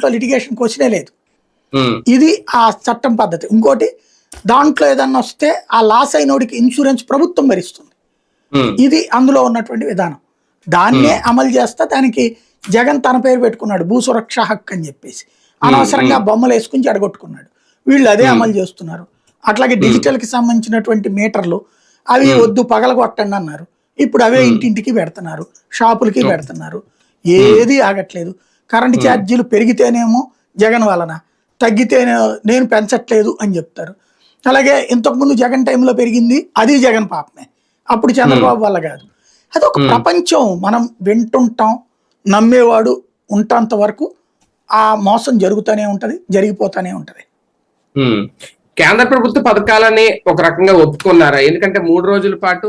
దాంట్లో లిటిగేషన్ క్వశ్చనే లేదు. ఉమ్, ఇది ఆ చట్టం పద్ధతి. ఇంకోటి, దాంట్లో ఏదన్నా వస్తే ఆ లాస్ అయినోడికి ఇన్సూరెన్స్ ప్రభుత్వం భరిస్తుంది. ఉమ్, ఇది అందులో ఉన్నటువంటి విధానం. దాన్నే అమలు చేస్తా దానికి జగన్ తన పేరు పెట్టుకున్నాడు, భూ సురక్ష హక్కు అని చెప్పేసి. అనవసరంగా బొమ్మలు వేసుకుని చెడగొట్టుకున్నాడు. వీళ్ళు అదే అమలు చేస్తున్నారు. అట్లాగే డిజిటల్కి సంబంధించినటువంటి మీటర్లు అవి వద్దు పగలగొట్టండి అన్నారు. ఇప్పుడు అవే ఇంటింటికి పెడుతున్నారు, షాపులకి పెడుతున్నారు. ఏది ఆగట్లేదు. కరెంటు ఛార్జీలు పెరిగితేనేమో జగన్ వలన, తగ్గితే నేను పెంచట్లేదు అని చెప్తారు. అలాగే ఇంతకుముందు జగన్ టైంలో పెరిగింది, అది జగన్ పాపమే, అప్పుడు చంద్రబాబు వల్ల కాదు. అదొక ప్రపంచం. మనం వింటుంటాం, నమ్మేవాడు ఉంటంత వరకు ఆ మోసం జరుగుతూనే ఉంటది, జరిగిపోతూనే ఉంటది. కేంద్ర ప్రభుత్వ పథకాలని ఒక రకంగా ఒప్పుకున్నారా? ఎందుకంటే 3 రోజుల పాటు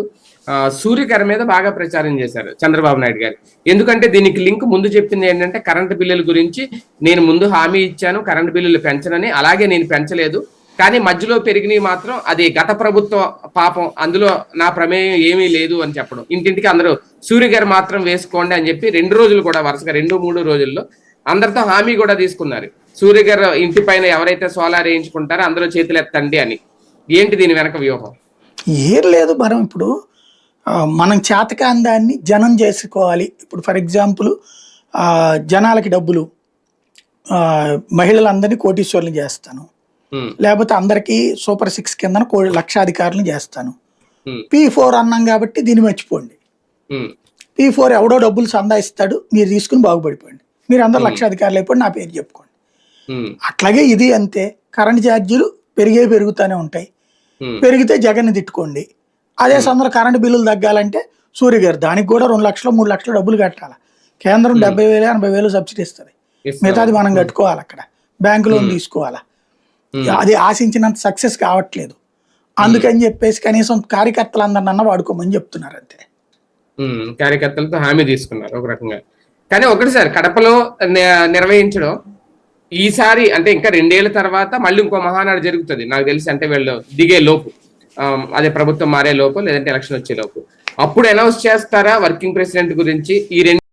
సూర్యకర మీద బాగా ప్రచారం చేశారు చంద్రబాబు నాయుడు గారు. ఎందుకంటే దీనికి లింక్ ముందు చెప్పింది ఏంటంటే కరెంటు బిల్లుల గురించి నేను ముందు హామీ ఇచ్చాను, కరెంటు బిల్లులు పెంచనని. అలాగే నేను పెంచలేదు, కానీ మధ్యలో పెరిగినవి మాత్రం అది గత ప్రభుత్వ పాపం, అందులో నా ప్రమేయం ఏమీ లేదు అని చెప్పడం. ఇంటింటికి అందరూ సూర్యగారు మాత్రం వేసుకోండి అని చెప్పి 2 రోజులు కూడా వరుసగా 2-3 రోజుల్లో అందరితో హామీ కూడా తీసుకున్నారు. సూర్యగారు ఇంటి పైన ఎవరైతే సోలార్ వేయించుకుంటారో అందరూ చేతులు ఎత్తండి అని. ఏంటి దీని వెనక వ్యూహం? ఏం లేదు. ఇప్పుడు మనం చేతకాని దాన్ని జనం చేసుకోవాలి. ఇప్పుడు ఫర్ ఎగ్జాంపుల్ జనాలకి డబ్బులు, మహిళలందరినీ కోటీశ్వర్లు చేస్తాను, లేకపోతే అందరికీ సూపర్ 6 కింద లక్షాధికారులను చేస్తాను. P4 అన్నాం కాబట్టి దీన్ని మర్చిపోండి. P4 ఎవడో డబ్బులు సందాయిస్తాడు, మీరు తీసుకుని బాగుపడిపోండి, మీరు అందరు లక్షాధికారులు అయిపోయి నా పేరు చెప్పుకోండి. అట్లాగే ఇది అంతే. కరెంట్ ఛార్జీలు పెరుగుతూనే ఉంటాయి. పెరిగితే జగన్ తిట్టుకోండి. అదే సందర్భంలో కరెంటు బిల్లులు తగ్గాలంటే సూర్యగారు దానికి కూడా 2 లక్షలు 3 లక్షలు డబ్బులు కట్టాలి. కేంద్రం 70,000 80,000 సబ్సిడీ ఇస్తుంది, మిగతాది మనం కట్టుకోవాలి. అక్కడ బ్యాంకు లోన్ తీసుకోవాలా. అది ఆశించినంత సక్సెస్ కావట్లేదు. అందుకని చెప్పేసి కనీసం కార్యకర్తలందరినన్నా వాడుకోమని చెప్తున్నారు అంతే. కార్యకర్తలతో హామీ తీసుకున్నారు ఒక రకంగా. కానీ ఒకటి సార్, కడపలో నిర్వహించడం ఈసారి అంటే ఇంకా 2 ఏళ్ల తర్వాత మళ్ళీ ఇంకో మహానాడు జరుగుతుంది నాకు తెలిసి. అంటే వీళ్ళు దిగే లోపు, అదే ప్రభుత్వం మారే లోపు, లేదంటే ఎలక్షన్ వచ్చే లోపు, అప్పుడు అనౌన్స్ చేస్తారా వర్కింగ్ ప్రెసిడెంట్ గురించి? ఈ